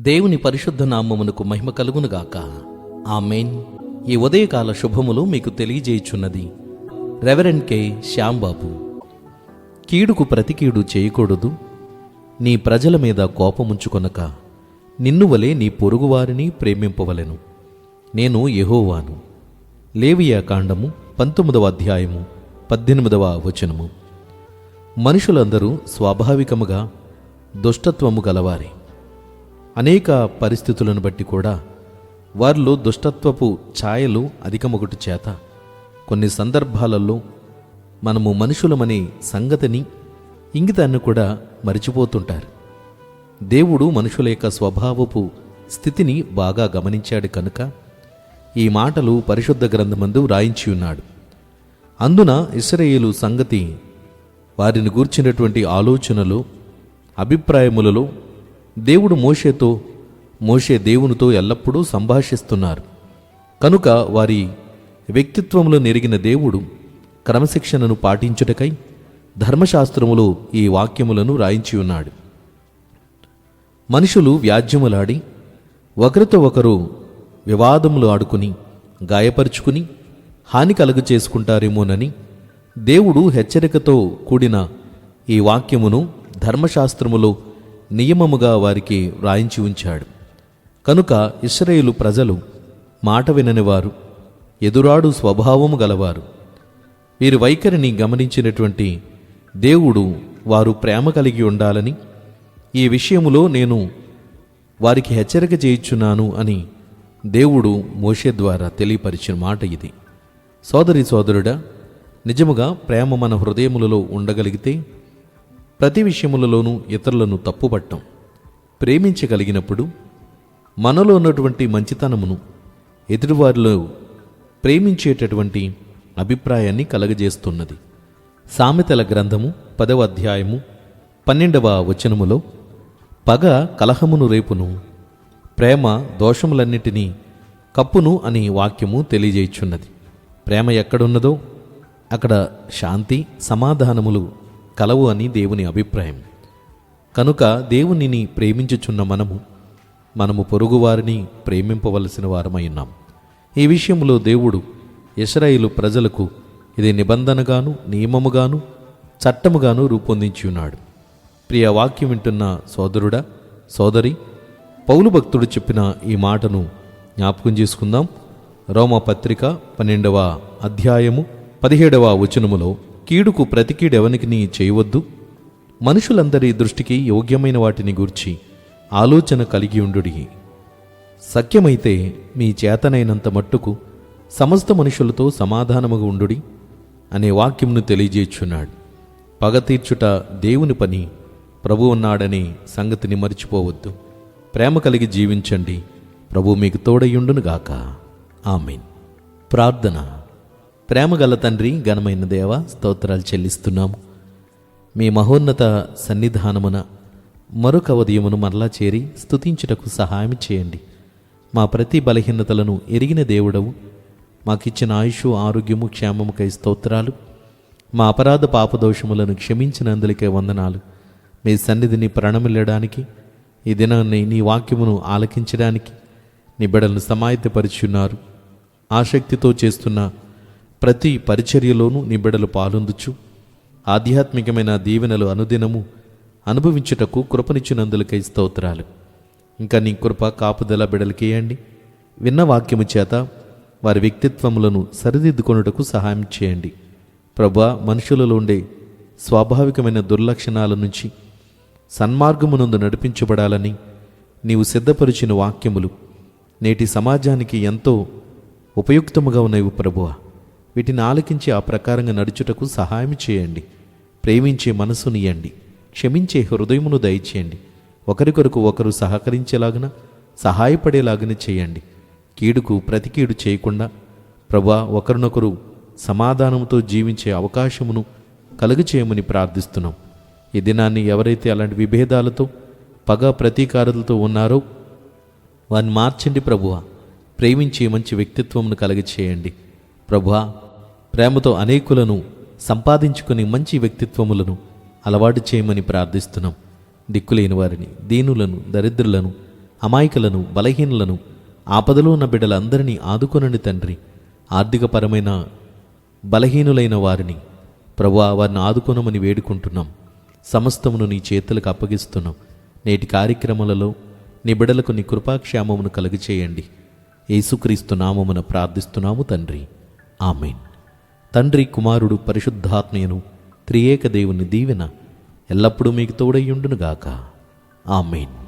దేవుని పరిశుద్ధ నామమునకు మహిమ కలుగునుగాక. ఆమేన్. ఈ ఉదయకాల శుభములు మీకు తెలియజేయుచున్నది రెవరెండ్ కె శ్యాంబాబు. కీడుకు ప్రతి కీడు చేయకూడదు, నీ ప్రజల మీద కోపముంచుకొనక నిన్నువలే నీ పొరుగువారిని ప్రేమింపవలెను. నేను యెహోవాను. లేవియా కాండము 19వ అధ్యాయము 18వ వచనము. మనుషులందరూ స్వాభావికముగా దుష్టత్వము గలవారే. అనేక పరిస్థితులను బట్టి కూడా వారిలో దుష్టత్వపు ఛాయలు అధికమొకటి చేత కొన్ని సందర్భాలలో మనము మనుషులమనే సంగతిని, ఇంగితాన్ని కూడా మరిచిపోతుంటారు. దేవుడు మనుషుల యొక్క స్వభావపు స్థితిని బాగా గమనించాడు కనుక ఈ మాటలు పరిశుద్ధ గ్రంథమందు వ్రాయించి ఉన్నాడు. అందున ఇశ్రాయేలు సంగతి వారిని గూర్చినటువంటి ఆలోచనలు, అభిప్రాయములలో దేవుడు మోషే దేవునితో ఎల్లప్పుడూ సంభాషిస్తున్నారు. కనుక వారి వ్యక్తిత్వములు నెరిగిన దేవుడు క్రమశిక్షణను పాటించుటకై ధర్మశాస్త్రములో ఈ వాక్యములను రాయించి ఉన్నాడు. మనుషులు వ్యాజ్యములాడి ఒకరితో ఒకరు వివాదములు ఆడుకుని గాయపరుచుకుని హాని కలుగ చేసుకుంటారేమోనని దేవుడు హెచ్చరికతో కూడిన ఈ వాక్యమును ధర్మశాస్త్రములో నియమముగా వారికి వ్రాయించి ఉంచాడు. కనుక ఇశ్రాయేలు ప్రజలు మాట విననివారు, ఎదురాడు స్వభావము గలవారు. వీరి వైఖరిని గమనించినటువంటి దేవుడు వారు ప్రేమ కలిగి ఉండాలని, ఈ విషయములో నేను వారికి హెచ్చరిక చేయుచున్నాను అని దేవుడు మోషే ద్వారా తెలియపరిచిన మాట ఇది. సోదరి సోదరుడా, నిజముగా ప్రేమ మన హృదయములలో ఉండగలిగితే ప్రతి విషయములలోనూ ఇతరులను తప్పుపట్టం. ప్రేమించగలిగినప్పుడు మనలో ఉన్నటువంటి మంచితనమును ఎదుటివారిలో ప్రేమించేటటువంటి అభిప్రాయాన్ని కలగజేస్తున్నది. సామెతల గ్రంథము 10వ అధ్యాయము 12వ వచనములో పగ కలహమును రేపును, ప్రేమ దోషములన్నిటినీ కప్పును అని వాక్యము తెలియజేయుచున్నది. ప్రేమ ఎక్కడున్నదో అక్కడ శాంతి సమాధానములు కలవు అని దేవుని అభిప్రాయం. కనుక దేవునిని ప్రేమించుచున్న మనము పొరుగువారిని ప్రేమింపవలసిన వారమై ఉన్నాం. ఈ విషయంలో దేవుడు ఇశ్రాయేలు ప్రజలకు ఇది నిబంధనగాను, నియమముగాను, చట్టముగాను రూపొందించి ఉన్నాడు. ప్రియ వాక్యం వింటున్న సోదరుడా, సోదరి, పౌలు భక్తుడు చెప్పిన ఈ మాటను జ్ఞాపకం చేసుకుందాం. రోమపత్రిక 12వ అధ్యాయము 17వ వచనములో కీడుకు ప్రతి కీడెవనికి చేయవద్దు, మనుషులందరి దృష్టికి యోగ్యమైన వాటిని గూర్చి ఆలోచన కలిగి ఉండుడి. సఖ్యమైతే మీ చేతనైనంత మట్టుకు సమస్త మనుషులతో సమాధానముగా ఉండుడి అనే వాక్యంను తెలియజేయుచున్నాడు. పగ తీర్చుట దేవుని పని, ప్రభు ఉన్నాడనే సంగతిని మరిచిపోవద్దు. ప్రేమ కలిగి జీవించండి. ప్రభు మీకు తోడయుండునుగాక. ఆమేన్. ప్రార్థన. ప్రేమగల తండ్రి, ఘనమైన దేవ, స్తోత్రాలు చెల్లిస్తున్నాము. మీ మహోన్నత సన్నిధానమున మరొక ఉదయమును మరలా చేరి స్తుతించుటకు సహాయం చేయండి. మా ప్రతి బలహీనతలను ఎరిగిన దేవుడవు. మాకిచ్చిన ఆయుషు, ఆరోగ్యము, క్షేమముకై స్తోత్రాలు. మా అపరాధ పాపదోషములను క్షమించినందులకే వందనాలు. మీ సన్నిధిని ప్రణమిల్లడానికి, ఈ దినాన్ని నీ వాక్యమును ఆలకించడానికి నీ బిడ్డలను సమాయత్తపరుచున్నారు. ఆసక్తితో చేస్తున్న ప్రతి పరిచర్యలోనూ నీ బిడ్డలు పాలొందుచు ఆధ్యాత్మికమైన దీవెనలు అనుదినము అనుభవించుటకు కృపనిచ్చినందులకై స్తోత్రాలు. ఇంకా నీ కృప కాపుదల బిడ్డలకేయండి. విన్న వాక్యము చేత వారి వ్యక్తిత్వములను సరిదిద్దుకొనుటకు సహాయం చేయండి. ప్రభువా, మనుషులలో ఉండే స్వాభావికమైన దుర్లక్షణాల నుంచి సన్మార్గమునందు నడిపించబడాలని నీవు సిద్ధపరిచిన వాక్యములు నేటి సమాజానికి ఎంతో ఉపయుక్తముగా ఉన్నవి ప్రభువా. వీటిని ఆలకించి ఆ ప్రకారంగా నడుచుటకు సహాయం చేయండి. ప్రేమించే మనసునియండి, క్షమించే హృదయమును దయచేయండి. ఒకరికొరకు ఒకరు సహకరించేలాగన, సహాయపడేలాగన చేయండి. కీడుకు ప్రతి కీడు చేయకుండా ప్రభువా, ఒకరినొకరు సమాధానంతో జీవించే అవకాశమును కలుగచేయమని ప్రార్థిస్తున్నాం. ఈ దినాన్ని ఎవరైతే అలాంటి విభేదాలతో, పగ ప్రతీకారాలతో ఉన్నారో వారిని మార్చండి ప్రభువా. ప్రేమించే మంచి వ్యక్తిత్వమును కలుగచేయండి ప్రభువా. ప్రేమతో అనేకులను సంపాదించుకుని మంచి వ్యక్తిత్వములను అలవాటు చేయమని ప్రార్థిస్తున్నాం. దిక్కులేని వారిని, దీనులను, దరిద్రులను అమాయకులను, బలహీనులను, ఆపదలో ఉన్న బిడ్డలందరినీ ఆదుకొనండి తండ్రి. ఆర్థికపరమైన బలహీనులైన వారిని ప్రభువా వారిని ఆదుకొనమని వేడుకుంటున్నాం. సమస్తమును నీ చేతులకు అప్పగిస్తున్నాం. నేటి కార్యక్రమాలలో నీ బిడ్డలకు నీ కృపాక్షేమమును కలుగచేయండి. యేసుక్రీస్తు నామమున ప్రార్థిస్తున్నాము తండ్రి, ఆమేన్. తండ్రి, కుమారుడు, పరిశుద్ధాత్మయను త్రియేక దేవుని దీవెన ఎల్లప్పుడూ మీకు తోడయ్యుండునుగాక. ఆమేన్.